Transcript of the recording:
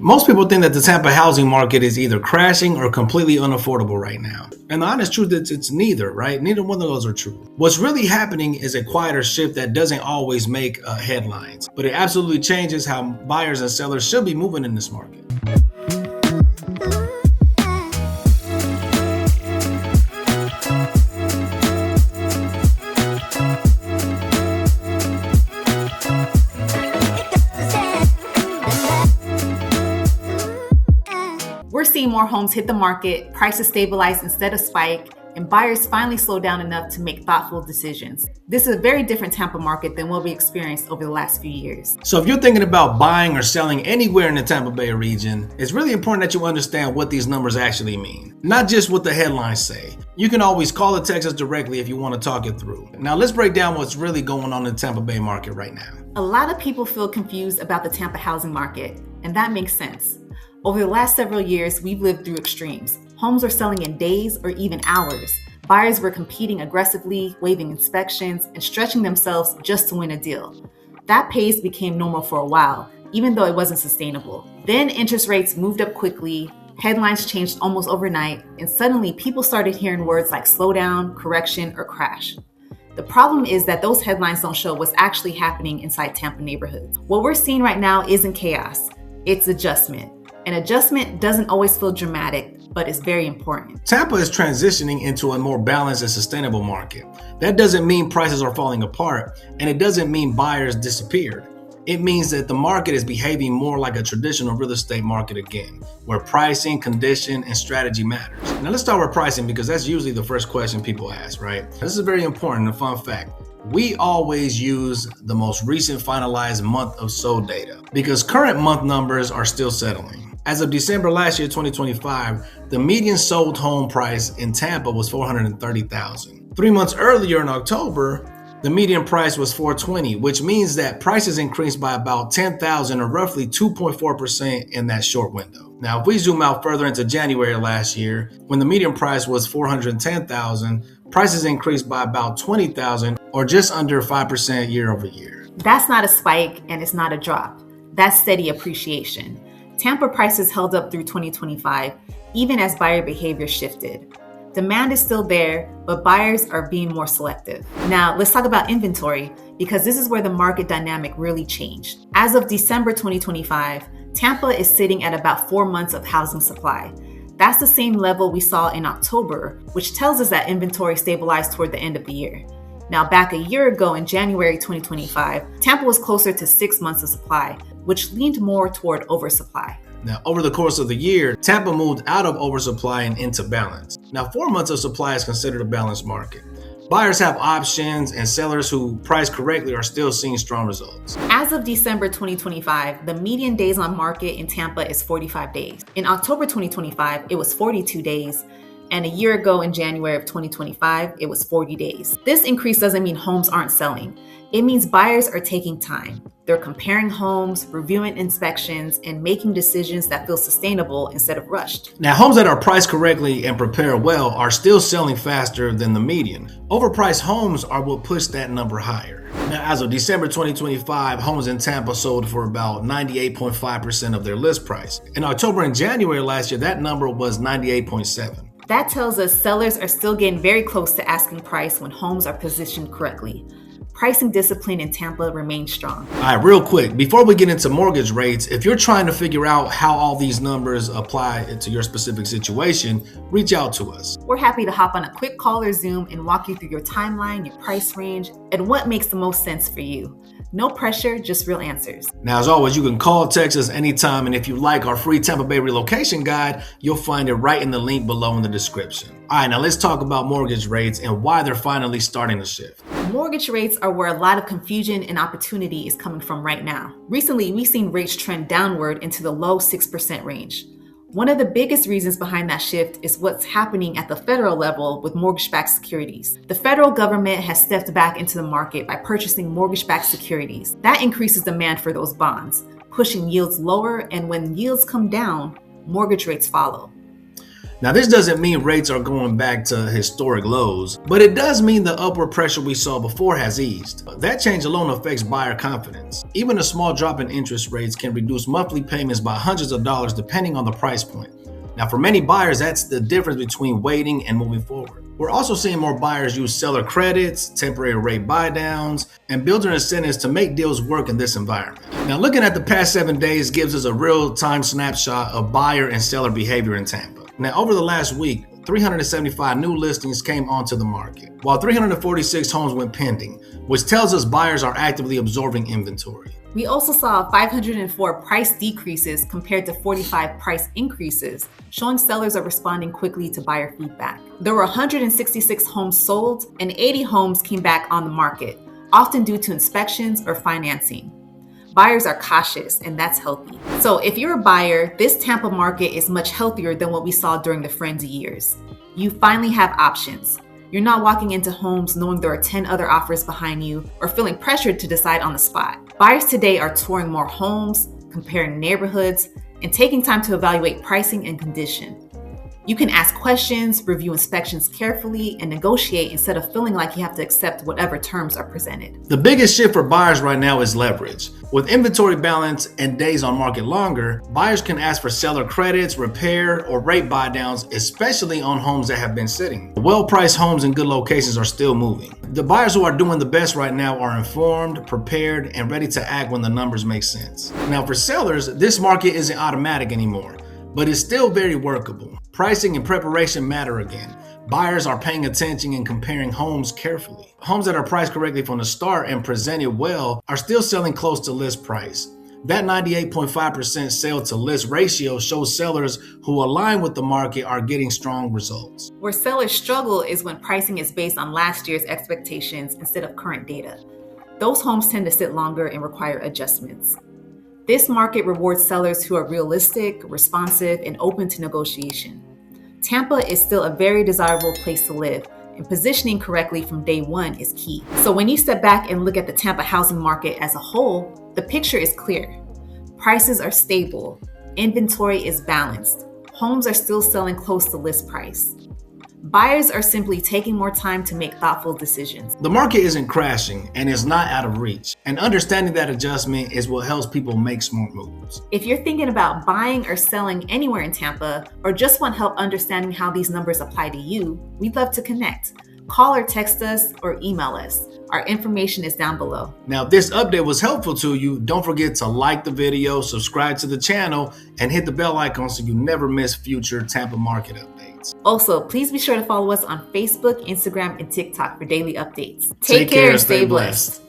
Most people think that the Tampa housing market is either crashing or completely unaffordable right now. And the honest truth is it's neither, right? Neither one of those are true. What's really happening is a quieter shift that doesn't always make headlines, but it absolutely changes how buyers and sellers should be moving in this market. We're seeing more homes hit the market, prices stabilize instead of spike, and buyers finally slow down enough to make thoughtful decisions. This is a very different Tampa market than what we experienced over the last few years. So if you're thinking about buying or selling anywhere in the Tampa Bay region, it's really important that you understand what these numbers actually mean, not just what the headlines say. You can always call or text us directly if you want to talk it through. Now let's break down what's really going on in the Tampa Bay market right now. A lot of people feel confused about the Tampa housing market, and that makes sense. Over the last several years, we've lived through extremes. Homes were selling in days or even hours. Buyers were competing aggressively, waiving inspections, and stretching themselves just to win a deal. That pace became normal for a while, even though it wasn't sustainable. Then interest rates moved up quickly, headlines changed almost overnight, and suddenly people started hearing words like slowdown, correction, or crash. The problem is that those headlines don't show what's actually happening inside Tampa neighborhoods. What we're seeing right now isn't chaos, it's adjustment. An adjustment doesn't always feel dramatic, but it's very important. Tampa is transitioning into a more balanced and sustainable market. That doesn't mean prices are falling apart, and it doesn't mean buyers disappeared. It means that the market is behaving more like a traditional real estate market again, where pricing, condition, and strategy matters. Now let's start with pricing because that's usually the first question people ask, right? This is very important, a fun fact. We always use the most recent finalized month of sold data because current month numbers are still settling. As of December last year, 2025, the median sold home price in Tampa was $430,000. 3 months earlier in October, the median price was $420,000, which means that prices increased by about $10,000 or roughly 2.4% in that short window. Now, if we zoom out further into January last year, when the median price was $410,000, prices increased by about $20,000 or just under 5% year over year. That's not a spike and it's not a drop. That's steady appreciation. Tampa prices held up through 2025, even as buyer behavior shifted. Demand is still there, but buyers are being more selective. Now, let's talk about inventory, because this is where the market dynamic really changed. As of December 2025, Tampa is sitting at about 4 months of housing supply. That's the same level we saw in October, which tells us that inventory stabilized toward the end of the year. Now, back a year ago in January 2025, Tampa was closer to 6 months of supply, which leaned more toward oversupply. Now, over the course of the year, Tampa moved out of oversupply and into balance. Now, 4 months of supply is considered a balanced market. Buyers have options, and sellers who price correctly are still seeing strong results. As of December 2025, the median days on market in Tampa is 45 days. In October 2025, it was 42 days. And a year ago in January of 2025, it was 40 days. This increase doesn't mean homes aren't selling. It means buyers are taking time. They're comparing homes, reviewing inspections, and making decisions that feel sustainable instead of rushed. Now, homes that are priced correctly and prepared well are still selling faster than the median. Overpriced homes are what push that number higher. Now, as of December 2025, homes in Tampa sold for about 98.5% of their list price. In October and January last year, that number was 98.7%. That tells us sellers are still getting very close to asking price when homes are positioned correctly. Pricing discipline in Tampa remains strong. All right, real quick, before we get into mortgage rates, if you're trying to figure out how all these numbers apply to your specific situation, reach out to us. We're happy to hop on a quick call or Zoom and walk you through your timeline, your price range, and what makes the most sense for you. No pressure, just real answers. Now, as always, you can call, text us anytime, and if you like our free Tampa Bay relocation guide, you'll find it right in the link below in the description. All right, now let's talk about mortgage rates and why they're finally starting to shift. Mortgage rates are where a lot of confusion and opportunity is coming from right now. Recently, we've seen rates trend downward into the low 6% range. One of the biggest reasons behind that shift is what's happening at the federal level with mortgage-backed securities. The federal government has stepped back into the market by purchasing mortgage-backed securities. That increases demand for those bonds, pushing yields lower, and when yields come down, mortgage rates follow. Now, this doesn't mean rates are going back to historic lows, but it does mean the upward pressure we saw before has eased. That change alone affects buyer confidence. Even a small drop in interest rates can reduce monthly payments by hundreds of dollars depending on the price point. Now, for many buyers, that's the difference between waiting and moving forward. We're also seeing more buyers use seller credits, temporary rate buy downs, and builder incentives to make deals work in this environment. Now, looking at the past 7 days gives us a real-time snapshot of buyer and seller behavior in Tampa. Now, over the last week, 375 new listings came onto the market, while 346 homes went pending, which tells us buyers are actively absorbing inventory. We also saw 504 price decreases compared to 45 price increases, showing sellers are responding quickly to buyer feedback. There were 166 homes sold and 80 homes came back on the market, often due to inspections or financing. Buyers are cautious, and that's healthy. So if you're a buyer, this Tampa market is much healthier than what we saw during the frenzy years. You finally have options. You're not walking into homes knowing there are 10 other offers behind you or feeling pressured to decide on the spot. Buyers today are touring more homes, comparing neighborhoods, and taking time to evaluate pricing and condition. You can ask questions, review inspections carefully, and negotiate instead of feeling like you have to accept whatever terms are presented. The biggest shift for buyers right now is leverage. With inventory balance and days on market longer, buyers can ask for seller credits, repair, or rate buy downs, especially on homes that have been sitting. Well-priced homes in good locations are still moving. The buyers who are doing the best right now are informed, prepared, and ready to act when the numbers make sense. Now, for sellers, this market isn't automatic anymore, but it's still very workable. Pricing and preparation matter again. Buyers are paying attention and comparing homes carefully. Homes that are priced correctly from the start and presented well are still selling close to list price. That 98.5% sale to list ratio shows sellers who align with the market are getting strong results. Where sellers struggle is when pricing is based on last year's expectations instead of current data. Those homes tend to sit longer and require adjustments. This market rewards sellers who are realistic, responsive, and open to negotiation. Tampa is still a very desirable place to live, and positioning correctly from day one is key. So when you step back and look at the Tampa housing market as a whole, the picture is clear. Prices are stable, inventory is balanced, homes are still selling close to list price. Buyers are simply taking more time to make thoughtful decisions. The market isn't crashing and is not out of reach, and understanding that adjustment is what helps people make smart moves. If you're thinking about buying or selling anywhere in Tampa, or just want help understanding how these numbers apply to you, we'd love to connect. Call or text us or email us. Our information is down below. Now, if this update was helpful to you, don't forget to like the video, subscribe to the channel, and hit the bell icon so you never miss future Tampa market updates. Also, please be sure to follow us on Facebook, Instagram, and TikTok for daily updates. Take care and stay blessed.